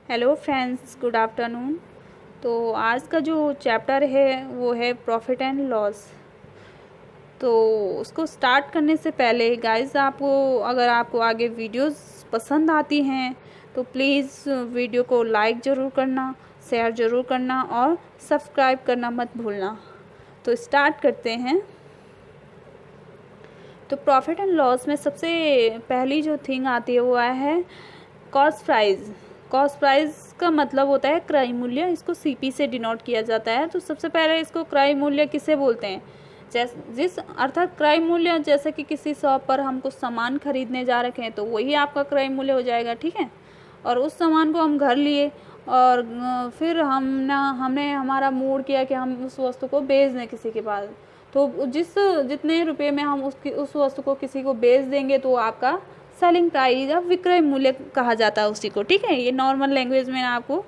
Hello friends, good afternoon. तो आज का जो चैप्टर है वो है प्रॉफिट एंड लॉस। तो उसको स्टार्ट करने से पहले गाइस, अगर आपको आगे वीडियोस पसंद आती हैं तो प्लीज़ वीडियो को लाइक ज़रूर करना, शेयर ज़रूर करना और सब्सक्राइब करना मत भूलना। तो स्टार्ट करते हैं। तो प्रॉफिट एंड लॉस में सबसे पहली जो थिंग आती है वो है कॉस्ट प्राइस। कॉस्ट प्राइस का मतलब होता है क्रय मूल्य। इसको सीपी से डिनोट किया जाता है। तो सबसे पहले इसको क्रय मूल्य किसे बोलते हैं? जिस अर्थात क्रय मूल्य, जैसे कि किसी शॉप पर हम कुछ सामान खरीदने जा रखे हैं तो वही आपका क्रय मूल्य हो जाएगा, ठीक है। और उस सामान को हम घर लिए और फिर हमने हमारा मूड किया कि हम उस वस्तु को बेच दें किसी के पास, तो जितने रुपए में हम उस वस्तु को किसी को बेच देंगे तो आपका सेलिंग प्राइस या विक्रय मूल्य कहा जाता है उसी को, ठीक है। ये नॉर्मल लैंग्वेज में आपको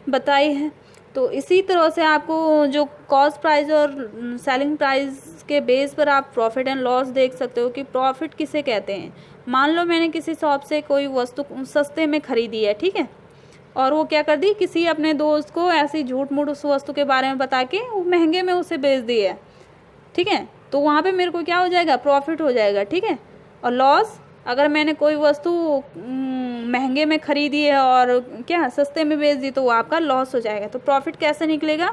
बताई है। तो इसी तरह से आपको जो कॉस्ट प्राइस और सेलिंग प्राइस के बेस पर आप प्रॉफिट एंड लॉस देख सकते हो कि प्रॉफिट किसे कहते हैं। मान लो मैंने किसी शॉप से कोई वस्तु सस्ते में खरीदी है, ठीक है, और वो क्या कर दी, किसी अपने दोस्त को ऐसी झूठ मूठ उस वस्तु के बारे में बता के वो महंगे में उसे बेच दी है, ठीक है। तो वहाँ पे मेरे को क्या हो जाएगा, प्रॉफिट हो जाएगा, ठीक है। और लॉस, अगर मैंने कोई वस्तु महंगे में खरीदी है और क्या सस्ते में बेच दी तो वो आपका लॉस हो जाएगा। तो प्रॉफिट कैसे निकलेगा?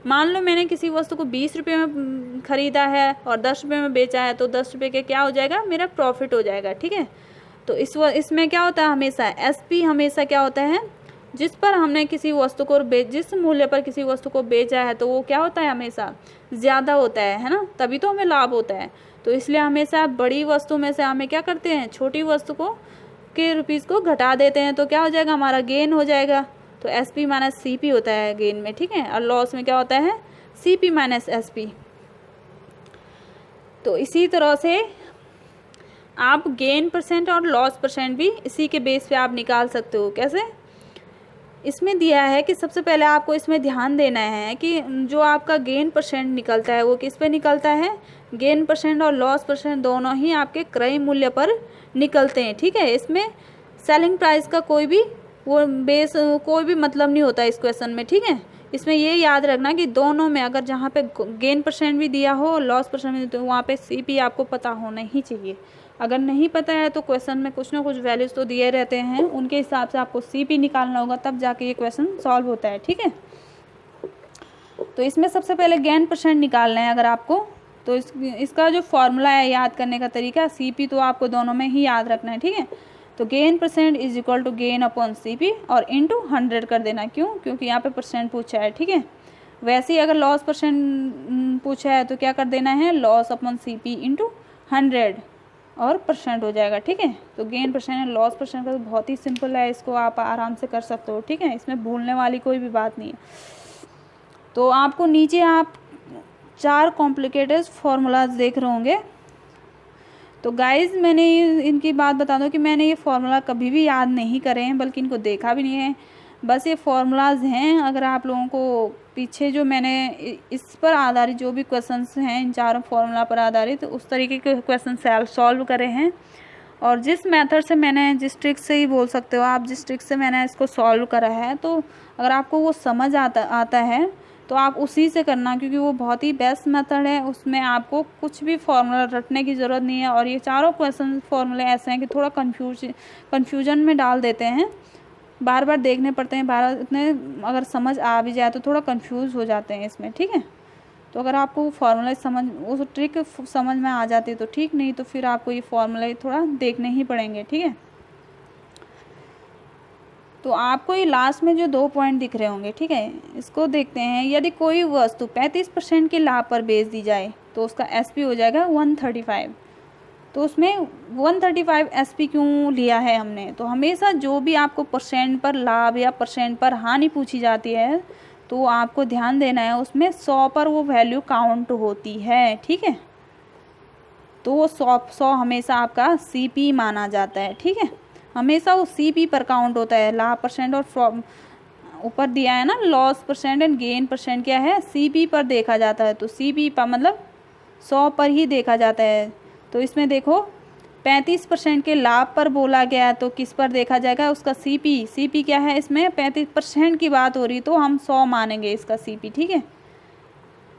मान लो मैंने किसी वस्तु को 20 रुपये में खरीदा है और 10 रुपये में बेचा है, तो 10 रुपये के क्या हो जाएगा, मेरा प्रॉफिट हो जाएगा, ठीक है। तो इसमें क्या होता है, हमेशा एसपी हमेशा क्या होता है, जिस पर हमने किसी वस्तु को जिस मूल्य पर किसी वस्तु को बेचा है तो वो क्या होता है, हमेशा ज़्यादा होता है ना, तभी तो हमें लाभ होता है। तो इसलिए हमेशा बड़ी वस्तु में से हमें क्या करते हैं, छोटी वस्तु को के रुपीज़ को घटा देते हैं, तो क्या हो जाएगा, हमारा गेन हो जाएगा। तो S P minus C P होता है गेन में, ठीक है। और लॉस में क्या होता है, C P minus S P. तो इसी तरह से आप गेन परसेंट और लॉस परसेंट भी इसी के बेस पे आप निकाल सकते हो। कैसे? इसमें दिया है कि सबसे पहले आपको इसमें ध्यान देना है कि जो आपका गेन परसेंट निकलता है वो किस पे निकलता है, गेन परसेंट और लॉस परसेंट दोनों ही आपके क्रय मूल्य पर निकलते हैं, ठीक है। इसमें सेलिंग प्राइस का कोई भी मतलब नहीं होता इस क्वेश्चन में, ठीक है। इसमें ये याद रखना कि दोनों में अगर जहाँ पे गेन परसेंट भी दिया हो, लॉस परसेंट भी, तो वहाँ पे सीपी आपको पता होना ही चाहिए। अगर नहीं पता है तो क्वेश्चन में कुछ ना कुछ वैल्यूज़ तो दिए रहते हैं, उनके हिसाब से आपको सीपी निकालना होगा, तब जाके ये क्वेश्चन सॉल्व होता है, ठीक है। तो इसमें सबसे पहले गेन परसेंट निकालना है अगर आपको, तो इसका जो फॉर्मूला है याद करने का तरीका, सीपी तो आपको दोनों में ही याद रखना है, ठीक है। तो gain percent is equal to gain upon CP और इंटू 100 कर देना। क्यों? क्योंकि यहाँ पे परसेंट पूछा है, ठीक है। वैसे ही अगर लॉस परसेंट पूछा है तो क्या कर देना है, लॉस अपॉन सीपी इंटू 100 और परसेंट हो जाएगा, ठीक है। तो गेन परसेंट और लॉस परसेंट का तो बहुत ही सिंपल है, इसको आप आराम से कर सकते हो, ठीक है। इसमें भूलने वाली कोई भी बात नहीं है। तो आपको नीचे आप 4 कॉम्प्लिकेटेड फार्मूलाज देख रहे होंगे। तो गाइज मैंने इनकी बात बता दूं कि मैंने ये फार्मूला कभी भी याद नहीं करे हैं, बल्कि इनको देखा भी नहीं है। बस ये फार्मूलाज हैं। अगर आप लोगों को पीछे जो मैंने इस पर आधारित जो भी क्वेश्चंस हैं, इन चारों फार्मूला पर आधारित, उस तरीके के क्वेश्चन सॉल्व करे हैं। और जिस मेथड से मैंने, जिस ट्रिक से ही बोल सकते हो आप, जिस ट्रिक से मैंने इसको सॉल्व करा है, तो अगर आपको वो समझ आता है तो आप उसी से करना, क्योंकि वो बहुत ही बेस्ट मेथड है। उसमें आपको कुछ भी फार्मूला रटने की ज़रूरत नहीं है। और ये चारों क्वेश्चन फार्मूले ऐसे हैं कि थोड़ा कन्फ्यूजन में डाल देते हैं, बार बार देखने पड़ते हैं, बार इतने अगर समझ आ भी जाए तो थोड़ा कंफ्यूज हो जाते हैं इसमें, ठीक है। तो अगर आपको वो फार्मूला वो ट्रिक समझ में आ जाती है तो ठीक, नहीं तो फिर आपको ये फार्मूला थोड़ा देखने ही पड़ेंगे, ठीक है। तो आपको ये लास्ट में जो 2 पॉइंट दिख रहे होंगे, ठीक है, इसको देखते हैं। यदि कोई वस्तु 35% के लाभ पर बेच दी जाए तो उसका एसपी हो जाएगा 135। तो उसमें 135 एसपी क्यों लिया है हमने? तो हमेशा जो भी आपको परसेंट पर लाभ या परसेंट पर हानि पूछी जाती है तो आपको ध्यान देना है, उसमें 100 पर वो वैल्यू काउंट होती है, ठीक है। तो वो 100 हमेशा आपका सीपी माना जाता है, ठीक है। हमेशा वो सीपी पर काउंट होता है। लाभ परसेंट और ऊपर दिया है ना loss percent and gain percent, क्या है, सीपी पर देखा जाता है। तो सीपी पर मतलब 100 पर ही देखा जाता है। तो इसमें देखो 35% के लाभ पर बोला गया तो किस पर देखा जाएगा, उसका सीपी क्या है, इसमें 35% की बात हो रही तो हम 100 मानेंगे इसका सीपी। ठीक है,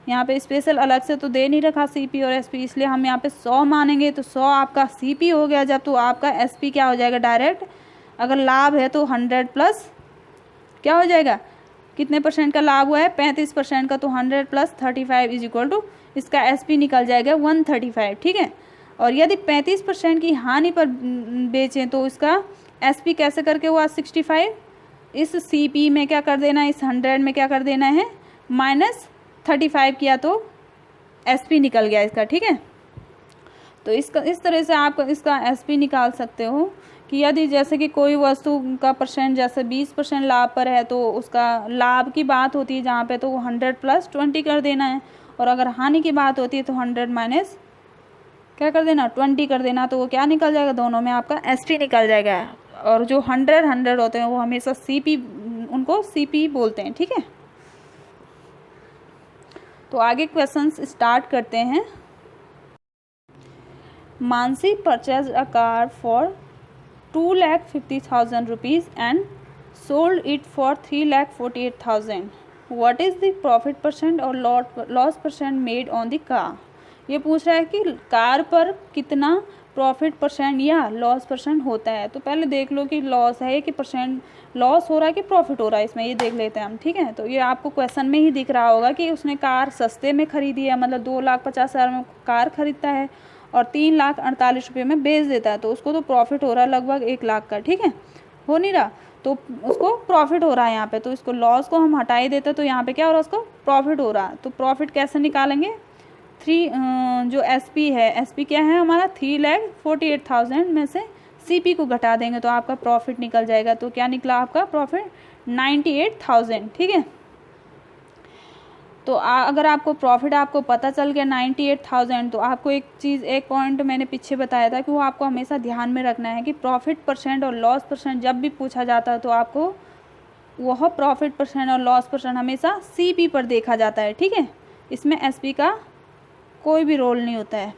यहाँ पे स्पेशल अलग से तो दे नहीं रखा सीपी और एसपी, इसलिए हम यहाँ पे 100 मानेंगे। तो 100 आपका सीपी हो गया जब, तो आपका एसपी क्या हो जाएगा डायरेक्ट, अगर लाभ है तो 100 प्लस क्या हो जाएगा, कितने परसेंट का लाभ हुआ है, 35% का, तो 100 प्लस 35 इज इक्वल टू इसका एसपी निकल जाएगा 135। ठीक है, और यदि 35% की हानि पर बेचें तो इसका एसपी कैसे करके हुआ 65, इस सीपी में क्या कर देना है, इस 100 में क्या कर देना है -35 किया तो एसपी निकल गया इसका। ठीक है, तो इस तरह से आप इसका एसपी निकाल सकते हो कि यदि जैसे कि कोई वस्तु का परसेंट जैसे 20% लाभ पर है तो उसका लाभ की बात होती है जहाँ पे तो 100 प्लस 20 कर देना है, और अगर हानि की बात होती है तो 100 माइनस क्या कर देना 20 कर देना, तो वो क्या निकल जाएगा, दोनों में आपका एसपी निकल जाएगा। और जो 100 होते हैं वो हमेशा सीपी, उनको सीपी बोलते हैं। ठीक है, तो आगे क्वेश्चंस स्टार्ट करते हैं। Mansi purchase a car for 2,50,000 rupees and sold it for 3,48,000. What is the profit percent और loss percent made on the car? ये पूछ रहा है कि कार पर कितना प्रॉफिट परसेंट या लॉस परसेंट होता है। तो पहले देख लो कि लॉस है कि परसेंट लॉस हो रहा है कि प्रॉफिट हो रहा है, इसमें ये देख लेते हैं हम। ठीक है, तो ये आपको क्वेश्चन में ही दिख रहा होगा कि उसने कार सस्ते में खरीदी है, मतलब 2,50,000 में कार खरीदता है और 3,48,000 रुपये में बेच देता है, तो उसको तो प्रॉफिट हो रहा है लगभग 1 लाख का। ठीक है, हो नहीं रहा तो उसको प्रॉफिट हो रहा है यहाँ पे, तो इसको लॉस को हम हटा ही देते तो यहाँ पे क्या हो रहा है, उसको प्रॉफिट हो रहा है। तो प्रॉफिट कैसे निकालेंगे, जो एसपी है, एसपी क्या है हमारा 3,48,000 में से सीपी को घटा देंगे तो आपका प्रॉफिट निकल जाएगा। तो क्या निकला आपका प्रॉफिट 98,000। ठीक है, तो अगर आपको प्रॉफिट आपको पता चल गया 98,000, तो आपको एक पॉइंट मैंने पीछे बताया था कि वो आपको हमेशा ध्यान में रखना है कि प्रॉफिट परसेंट और लॉस परसेंट जब भी पूछा जाता है तो आपको वह प्रॉफिट परसेंट और लॉस परसेंट हमेशा सीपी पर देखा जाता है। ठीक है, इसमें एसपी का कोई भी रोल नहीं होता है,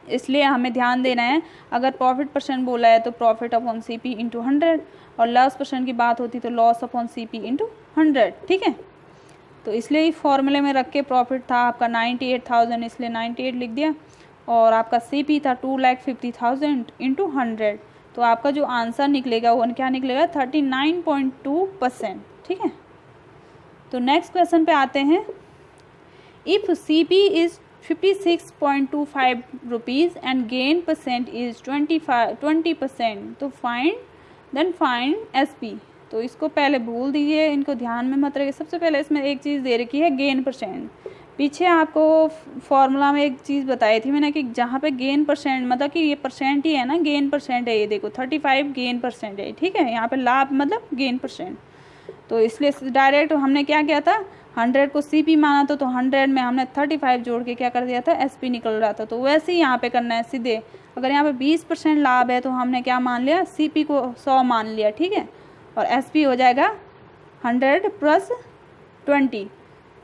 इसलिए हमें ध्यान देना है। अगर प्रॉफिट परसेंट बोला है तो प्रॉफिट अपॉन सीपी इंटू 100, और लॉस परसेंट की बात होती तो लॉस अपॉन सीपी इंटू 100। ठीक है, तो इसलिए ही फॉर्मूले में रख के प्रॉफिट था आपका 98,000, इसलिए 98 लिख दिया, और आपका सीपी था 2,50,000 इंटू 100, तो आपका जो आंसर निकलेगा वो क्या निकलेगा 39.2%। ठीक है, तो नेक्स्ट क्वेश्चन पे आते हैं। If CP is 56.25 rupees and gain percent is 20%, तो फाइंड एसपी। तो इसको पहले भूल दीजिए, इनको ध्यान में मत रखिए। सबसे पहले इसमें एक चीज़ दे रखी है गेन परसेंट। पीछे आपको फॉर्मूला में एक चीज़ बताई थी मैंने कि जहाँ पे गेन परसेंट मतलब कि ये परसेंट ही है ना, गेन परसेंट है, ये देखो 35 गेन परसेंट है। ठीक है, यहाँ पे लाभ मतलब गेन परसेंट, तो इसलिए डायरेक्ट हमने क्या किया था 100 को सीपी माना था, तो 100 में हमने 35 जोड़ के क्या कर दिया था एसपी निकल रहा था। तो वैसे ही यहाँ पे करना है सीधे। अगर यहाँ पे 20% लाभ है तो हमने क्या मान लिया, सीपी को 100 मान लिया। ठीक है, और एसपी हो जाएगा 100 प्लस 20,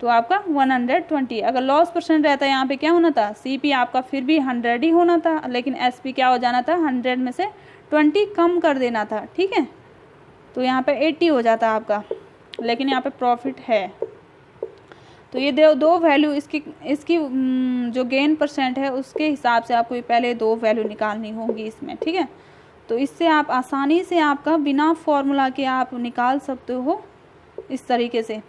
तो आपका 120। अगर लॉस परसेंट रहता है यहाँ पे क्या होना था, सीपी आपका फिर भी 100 ही होना था, लेकिन एसपी क्या हो जाना था 100 में से 20 कम कर देना था। ठीक है, तो यहाँ पे 80 हो जाता आपका, लेकिन यहाँ पे प्रॉफिट है। तो ये दो वैल्यू इसकी जो गेन परसेंट है उसके हिसाब से आपको पहले 2 वैल्यू निकालनी होगी इसमें। ठीक है, तो इससे आप आसानी से आपका बिना फॉर्मूला के आप निकाल सकते हो इस तरीके से।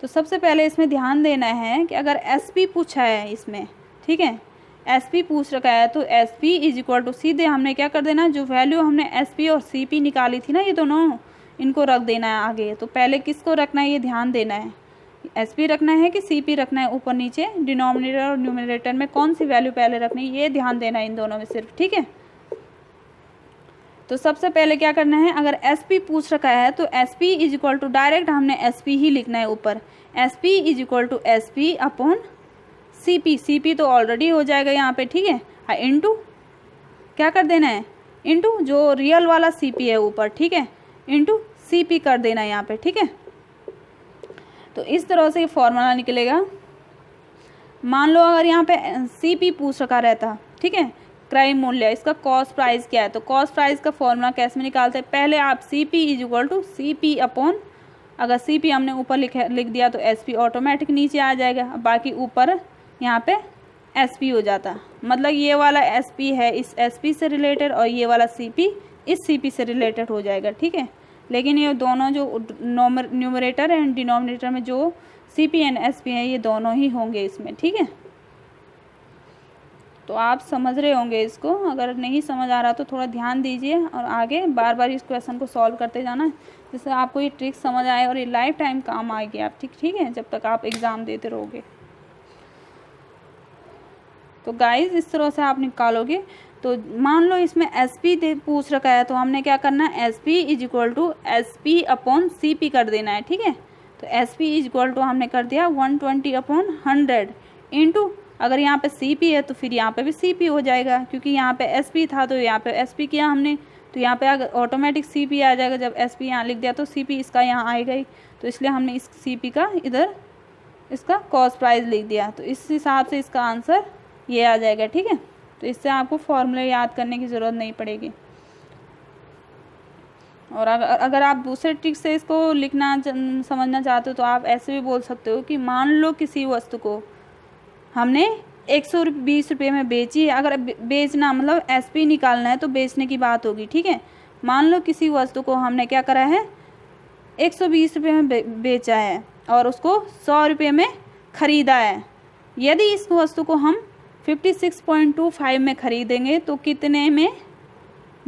तो सबसे पहले इसमें ध्यान देना है कि अगर एसपी पूछा है इसमें, ठीक है, एसपी पूछ रखा है तो एसपी इज इक्वल टू सीधे हमने क्या कर देना, जो वैल्यू हमने एसपी और सीपी निकाली थी ना, ये दोनों इनको रख देना है आगे। तो पहले किसको रखना है ये ध्यान देना है, एसपी रखना है कि सीपी रखना है, ऊपर नीचे डिनोमिनेटर और न्यूमरेटर में कौन सी वैल्यू पहले रखनी है ये ध्यान देना है इन दोनों में सिर्फ। ठीक है, तो सबसे पहले क्या करना है, अगर एसपी पूछ रखा है तो SP is equal to direct हमने एसपी ही लिखना है ऊपर, SP is equal to SP upon CP. CP तो ऑलरेडी हो जाएगा यहाँ पे। ठीक है, इनटू क्या कर देना है, इनटू जो रियल वाला सीपी है ऊपर, ठीक है, इनटू सीपी कर देना है यहाँ पे। ठीक है, तो इस तरह से फॉर्मूला निकलेगा। मान लो अगर यहाँ पे सीपी पूछ रखा रहता, ठीक है, क्रय मूल्य, इसका कॉस्ट प्राइस क्या है। तो कॉस्ट प्राइस का फॉर्मूला कैसे निकालते हैं, पहले आप CP is equal to CP upon, अगर CP हमने ऊपर लिख दिया तो SP ऑटोमेटिक नीचे आ जाएगा, बाकी ऊपर यहाँ पे SP हो जाता। मतलब ये वाला SP है इस SP से रिलेटेड और ये वाला CP इस CP से रिलेटेड हो जाएगा, ठीक है। लेकिन ये दोनों जो न्यूमरेटर एंड डिनोमिनेटर में जो CP एंड SP है ये दोनों ही होंगे इसमें, ठीक है। तो आप समझ रहे होंगे इसको, अगर नहीं समझ आ रहा तो थोड़ा ध्यान दीजिए और आगे बार बार इस क्वेश्चन को सॉल्व करते जाना, जिससे आपको ये ट्रिक समझ आए और ये लाइफ टाइम काम आएगी आप, ठीक है, जब तक आप एग्ज़ाम देते रहोगे। तो गाइस इस तरह से आप निकालोगे। तो मान लो इसमें SP पूछ रखा है तो हमने क्या करना है, SP is equal to SP upon CP कर देना है, ठीक है। तो SP इज इक्वल टू हमने कर दिया 120 अपॉन 100 इंटू, अगर यहाँ पे CP है तो फिर यहाँ पे भी CP हो जाएगा, क्योंकि यहाँ पे SP था तो यहाँ पे SP किया हमने, तो यहाँ पे अगर ऑटोमेटिक CP आ जाएगा। जब SP यहाँ लिख दिया तो CP इसका यहाँ आएगा ही, तो इसलिए हमने इस CP का इधर इसका कॉस्ट प्राइस लिख दिया। तो इस हिसाब से इसका आंसर ये आ जाएगा, ठीक है। तो इससे आपको फॉर्मूले याद करने की ज़रूरत नहीं पड़ेगी। और अगर आप दूसरे ट्रिक से इसको लिखना समझना चाहते हो तो आप ऐसे भी बोल सकते हो कि मान लो किसी वस्तु को हमने 120 रुपये में बेची है। अगर बेचना मतलब SP निकालना है तो बेचने की बात होगी, ठीक है। मान लो किसी वस्तु को हमने क्या करा है, 120 रुपये में बेचा है और उसको 100 रुपये में ख़रीदा है। यदि इस वस्तु को हम 56.25 में ख़रीदेंगे तो कितने में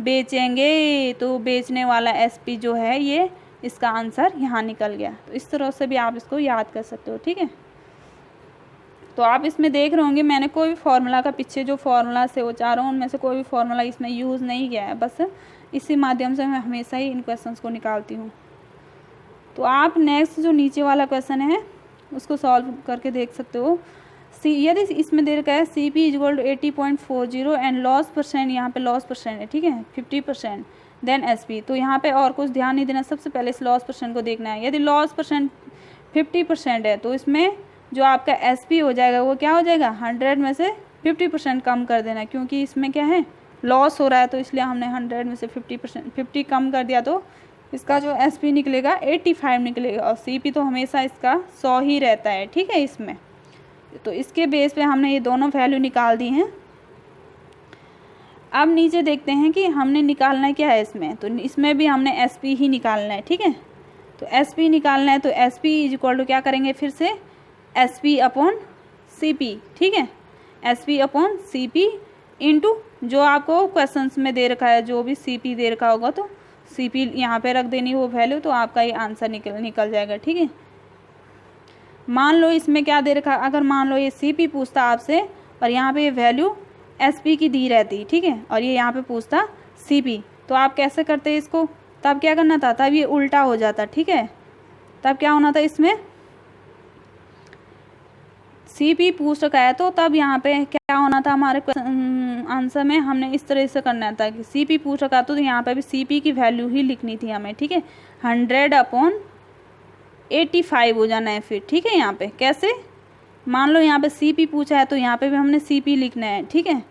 बेचेंगे। तो बेचने वाला SP जो है ये इसका आंसर यहाँ निकल गया। तो इस तरह से भी आप इसको याद कर सकते हो, ठीक है। तो आप इसमें देख रहे होंगे मैंने कोई भी फार्मूला का पीछे जो फार्मूला से वो चाह रहा हूँ उनमें से कोई भी फार्मूला इसमें यूज़ नहीं किया है, बस इसी माध्यम से मैं हमेशा ही इन क्वेश्चंस को निकालती हूँ। तो आप नेक्स्ट जो नीचे वाला क्वेश्चन है उसको सॉल्व करके देख सकते हो। यदि इसमें दे रखा है CP is equal to 80.40 and loss percent, यहाँ पे लॉस परसेंट है, ठीक है, 50%, देन SP। तो यहाँ पे और कुछ ध्यान नहीं देना, सबसे पहले इस लॉस परसेंट को देखना है। यदि लॉस परसेंट 50% है तो इसमें जो आपका SP हो जाएगा वो क्या हो जाएगा, 100 में से 50% कम कर देना, क्योंकि इसमें क्या है लॉस हो रहा है, तो इसलिए हमने 100 में से 50 कम कर दिया। तो इसका जो SP निकलेगा 85 निकलेगा और CP तो हमेशा इसका 100 ही रहता है, ठीक है इसमें। तो इसके बेस पे हमने ये दोनों वैल्यू निकाल दी हैं। अब नीचे देखते हैं कि हमने निकालना क्या है इसमें। तो इसमें भी हमने SP ही निकालना है, ठीक है। तो SP निकालना है तो SP इज इक्वल टू क्या करेंगे, फिर से SP अपॉन CP, ठीक है, SP अपॉन CP इंटू जो आपको क्वेश्चंस में दे रखा है, जो भी CP दे रखा होगा तो CP यहाँ पे रख देनी वो वैल्यू, तो आपका ये आंसर निकल जाएगा, ठीक है। मान लो इसमें क्या दे रखा, अगर मान लो ये CP पूछता आपसे और यहाँ पे ये वैल्यू SP की दी रहती, ठीक है, और ये यहाँ पे पूछता CP, तो आप कैसे करते इसको, तब क्या करना था, तब ये उल्टा हो जाता, ठीक है। तब क्या होना था, इसमें CP पूछ रखा है तो तब यहाँ पे क्या होना था, हमारे आंसर में हमने इस तरह से करना था कि CP पूछ रखा तो यहाँ पे भी CP की वैल्यू ही लिखनी थी हमें, ठीक है, 100 अपॉन 85 हो जाना है फिर, ठीक है। यहाँ पे कैसे, मान लो यहाँ पे CP पूछा है तो यहाँ पे भी हमने CP लिखना है, ठीक है।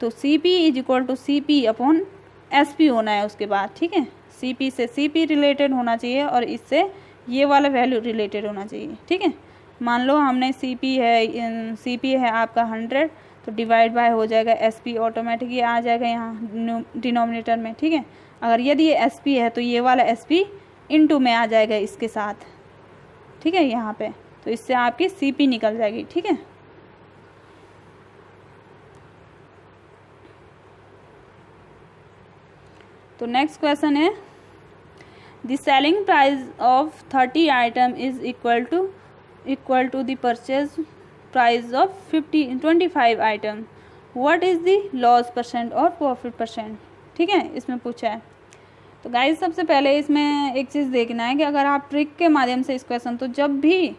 तो CP is equal to CP upon SP होना है उसके बाद, ठीक है। CP से CP रिलेटेड होना चाहिए और इससे ये वाला वैल्यू रिलेटेड होना चाहिए, ठीक है। मान लो हमने CP है आपका 100, तो डिवाइड बाय हो जाएगा SP, ऑटोमेटिक ये आ जाएगा यहाँ डिनोमिनेटर में, ठीक है। अगर यदि ये SP है तो ये वाला SP इंटू में आ जाएगा इसके साथ, ठीक है, यहाँ पे। तो इससे आपकी CP निकल जाएगी, ठीक है। तो नेक्स्ट क्वेश्चन है, the selling price of 30 item is equal to the purchase price of 25 item, what is the loss percent और प्रॉफिट परसेंट, ठीक है, इसमें पूछा है। तो गाइस सबसे पहले इसमें एक चीज़ देखना है कि अगर आप ट्रिक के माध्यम से इस क्वेश्चन, तो जब भी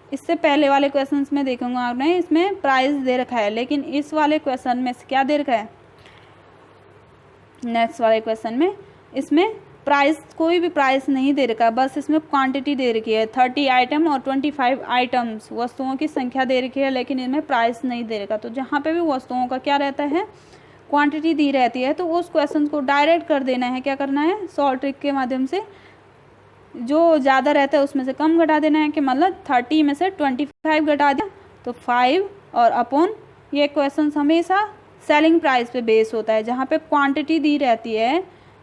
इससे पहले वाले क्वेश्चंस में देखूंगा आपने इसमें प्राइस दे रखा है, लेकिन इस वाले क्वेश्चन में क्या दे रखा है, नेक्स्ट वाले क्वेश्चन में इसमें प्राइस, कोई भी प्राइस नहीं दे रखा, बस इसमें क्वांटिटी दे रखी है, 30 आइटम और 25 आइटम्स, वस्तुओं की संख्या दे रखी है, लेकिन इनमें प्राइस नहीं दे रखा। तो जहाँ पे भी वस्तुओं का क्या रहता है, क्वांटिटी दी रहती है तो उस क्वेश्चन को डायरेक्ट कर देना है। क्या करना है, सॉल्व ट्रिक के माध्यम से जो ज़्यादा रहता है उसमें से कम घटा देना है, कि मतलब 30 में से 25 घटा दिया तो 5 और अपॉन, ये क्वेश्चन हमेशा सेलिंग प्राइस पे बेस होता है। जहाँ पे क्वांटिटी दी रहती है,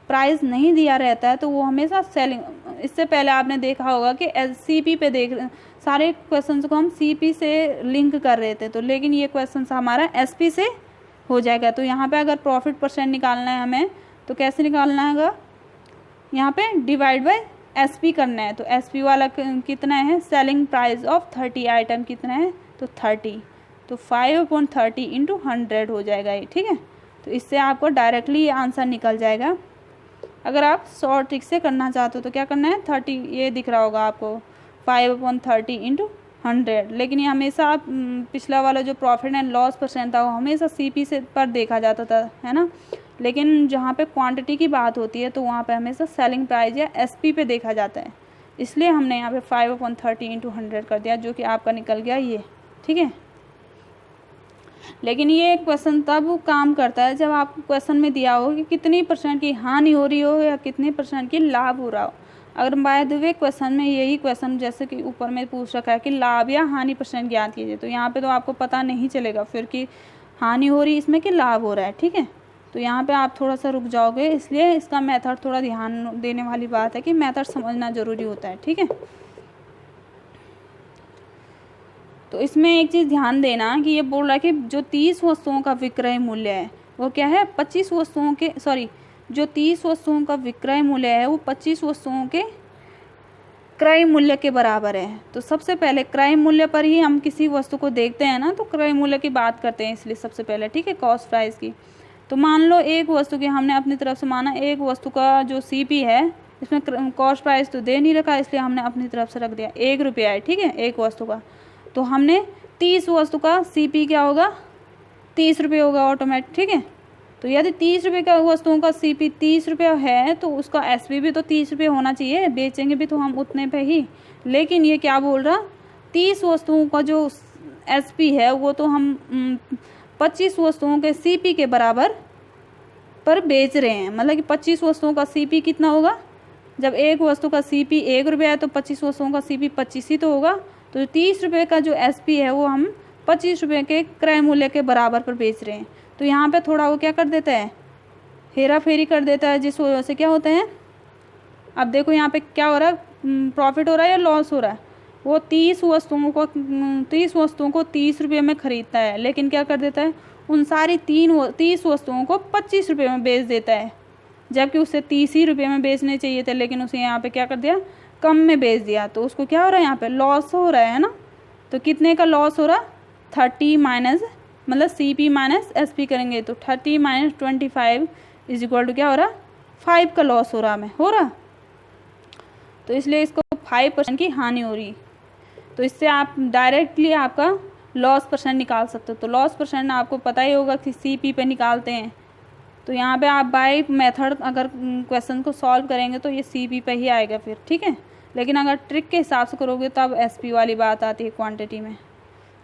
प्राइस नहीं दिया रहता है, तो वो हमेशा सेलिंग। इससे पहले आपने देखा होगा कि CP पे सारे क्वेश्चंस को हम CP से लिंक कर रहे थे, तो लेकिन ये क्वेश्चन हमारा SP से हो जाएगा। तो यहाँ पे अगर प्रॉफिट परसेंट निकालना है हमें तो कैसे निकालना है, यहाँ पे डिवाइड बाय SP करना है। तो SP वाला कितना है, सेलिंग प्राइस ऑफ 30 आइटम कितना है, तो 30, तो 5/30 इंटू 100 हो जाएगा ये, ठीक है। तो इससे आपको डायरेक्टली ये आंसर निकल जाएगा। अगर आप शॉर्ट ट्रिक से करना चाहते हो तो क्या करना है, 30 ये दिख रहा होगा आपको, 5/30 इंटू 100। लेकिन ये हमेशा आप पिछला वाला जो प्रॉफिट एंड लॉस परसेंट था वो हमेशा CP से पर देखा जाता था, है ना। लेकिन जहाँ पे क्वांटिटी की बात होती है तो वहाँ पे हमेशा सेलिंग प्राइस या SP पे देखा जाता है। इसलिए हमने यहाँ पे 5/30 इंटू 100 कर दिया, जो कि आपका निकल गया ये, ठीक है। लेकिन ये क्वेश्चन तब काम करता है जब आपको क्वेश्चन में दिया हो कि कितनी % की हानि हो रही हो या कितने % की लाभ हो रहा हो। अगर बाय द वे क्वेश्चन में यही क्वेश्चन जैसे कि ऊपर में पूछ रखा है कि लाभ या हानि % ज्ञात कीजिए, तो यहाँ पे तो आपको पता नहीं चलेगा फिर कि हानि हो रही है इसमें कि लाभ हो रहा है, ठीक है। तो यहाँ पे आप थोड़ा सा रुक जाओगे, इसलिए इसका मेथड थोड़ा ध्यान देने वाली बात है कि मेथड समझना ज़रूरी होता है, ठीक है। तो इसमें एक चीज़ ध्यान देना कि ये बोल रहा है कि जो 30 वस्तुओं का विक्रय मूल्य है वो क्या है, 25 वस्तुओं के, सॉरी, जो 30 वस्तुओं का विक्रय मूल्य है वो 25 वस्तुओं के क्रय मूल्य के बराबर है। तो सबसे पहले क्रय मूल्य पर ही हम किसी वस्तु को देखते हैं ना, तो क्रय मूल्य की बात करते हैं इसलिए सबसे पहले, ठीक है, कॉस्ट प्राइस की। तो मान लो एक वस्तु की हमने अपनी तरफ से माना, एक वस्तु का जो CP है इसमें कॉस्ट प्राइस तो दे नहीं रखा, इसलिए हमने अपनी तरफ से रख दिया 1 रुपया है, ठीक है, एक वस्तु का। तो हमने 30 वस्तु का CP क्या होगा, 30 रुपये होगा ऑटोमेटिक, ठीक है। तो यदि 30 रुपये का वस्तुओं का CP 30 रुपये है तो उसका SP भी तो 30 रुपये होना चाहिए, बेचेंगे भी तो हम उतने पे ही। लेकिन ये क्या बोल रहा, 30 वस्तुओं का जो SP है वो तो हम 25 वस्तुओं के CP के बराबर पर बेच रहे हैं। मतलब कि 25 वस्तुओं का CP कितना होगा, जब एक वस्तु का CP 1 रुपया है तो 25 वस्तुओं का CP 25 ही तो होगा। तो 30 रुपये का जो SP है वो हम 25 रुपये के क्रय मूल्य के बराबर पर बेच रहे हैं। तो यहाँ पे थोड़ा वो क्या कर देता है, हेरा फेरी कर देता है, जिस वजह से क्या होता है, अब देखो यहाँ पे क्या हो रहा है, प्रॉफिट हो रहा है या लॉस हो रहा है। वो 30 वस्तुओं को 30 रुपये में ख़रीदता है, लेकिन क्या कर देता है, उन सारी 30 वस्तुओं को 25 रुपये में बेच देता है, जबकि उसे 30 ही रुपये में बेचने चाहिए थे, लेकिन उसे यहाँ पे क्या कर दिया, कम में बेच दिया। तो उसको क्या हो रहा है, यहाँ पे लॉस हो रहा है ना। तो कितने का लॉस हो रहा, 30 माइनस, मतलब CP माइनस SP करेंगे तो 30 माइनस 25 इज इक्वल टू क्या हो रहा, 5 का लॉस हो रहा, हमें हो रहा। तो इसलिए इसको 5% की हानि हो रही। तो इससे आप डायरेक्टली आपका लॉस % निकाल सकते हो। तो लॉस % आपको पता ही होगा कि CP पे निकालते हैं। तो यहाँ पे आप बाय मेथड अगर क्वेश्चन को सॉल्व करेंगे तो ये CP पे ही आएगा फिर, ठीक है। लेकिन अगर ट्रिक के हिसाब से करोगे तब SP वाली बात आती है क्वांटिटी में।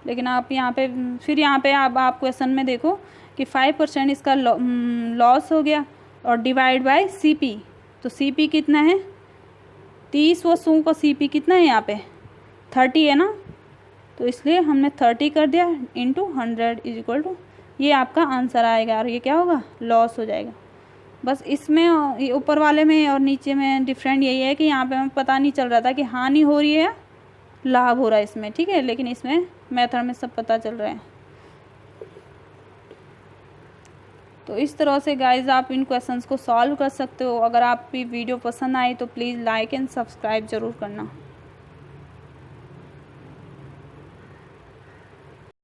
लेकिन आप यहाँ पे फिर यहाँ पे आप क्वेश्चन में देखो कि 5% इसका लॉस हो गया और डिवाइड बाय CP। तो CP कितना है, 30 वस्तुओं का CP कितना है, यहाँ पे 30 है ना, तो इसलिए हमने 30 कर दिया इंटू 100 इज इक्वल टू, ये आपका आंसर आएगा और ये क्या होगा, लॉस हो जाएगा। बस इसमें ऊपर वाले में और नीचे में डिफरेंट यही है कि यहाँ पे हमें पता नहीं चल रहा था कि हानि हो रही है या लाभ हो रहा है इसमें, ठीक है। लेकिन इसमें मेथड में सब पता चल रहा है। तो इस तरह से गाइज आप इन क्वेश्चंस को सॉल्व कर सकते हो। अगर आपकी वीडियो पसंद आई तो प्लीज़ लाइक एंड सब्सक्राइब ज़रूर करना।